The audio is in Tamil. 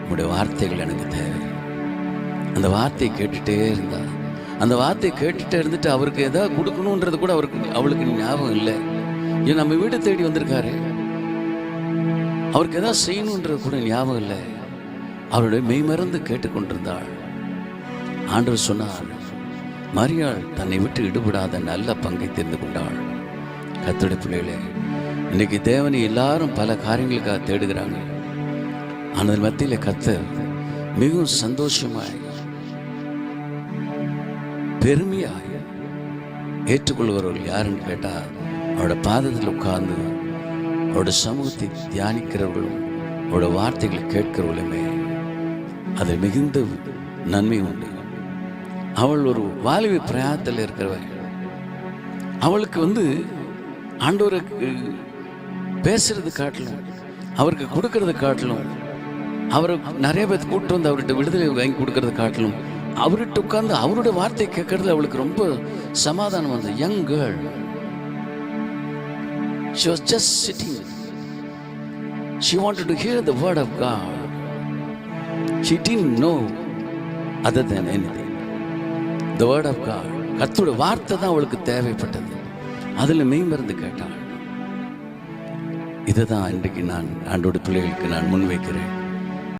உங்களுடைய வார்த்தைகள் எனக்கு தேவை. அந்த வார்த்தையை கேட்டுகிட்டே இருந்தா, அந்த வார்த்தையை கேட்டுகிட்டே இருந்துட்டு அவருக்கு எதாவது கொடுக்கணுன்றது கூட அவளுக்கு ஞாபகம் இல்லை. ஏன் நம்ம வீடு தேடி வந்திருக்காரு, அவருக்கு எதாவது செய்யணுன்றது கூட ஞாபகம் இல்லை. அவருடைய மெய்மறந்து கேட்டுக்கொண்டிருந்தாள். ஆண்டவர் சொன்னார், மரியாள் தன்னை விட்டு ஈடுபடாத நல்ல பங்கை தெரிந்து கொண்டாள். கர்த்தருடைய பிள்ளைகளே, இன்னைக்கு தேவனை எல்லாரும் பல காரியங்களுக்காக தேடுகிறாங்க. ஆனால் மத்தியில் கர்த்தர் மிகவும் சந்தோஷமாய் பெருமையாய் ஏற்றுக்கொள்கிறவர்கள் யாருன்னு கேட்டால், அவரோட பாதத்தில் உட்கார்ந்து அவரோட சமூகத்தை தியானிக்கிறவர்களும் அவரோட வார்த்தைகளை கேட்கிறவர்களுமே அது மிகுந்த நன்மை உண்டு. அவள் ஒரு வாலிப பிரயாணத்தில் இருக்கிறவள். அவளுக்கு ஆண்டவருக்கு பேசுறது காட்டிலும் அவருக்கு கொடுக்கறது காட்டிலும், அவரை நிறைய பேர் கூப்பிட்டு வந்து அவர்கிட்ட விடுதலை வாங்கி கொடுக்கறது காட்டிலும் அவர்கிட்ட உட்கார்ந்து அவருடைய வார்த்தை கேட்கறது அவளுக்கு ரொம்ப சமாதானம் வந்தது. Young girl, she was just sitting. She wanted to hear the word of God. She didn't know other than anything. The word of God, கர்த்தருடைய வார்த்தை தான் அவளுக்கு தேவைப்பட்டது. அதில் மெய்மறந்து கேட்டாள். இதை தான் இன்றைக்கு நான் ஆண்டோட பிள்ளைகளுக்கு நான் முன்வைக்கிறேன்.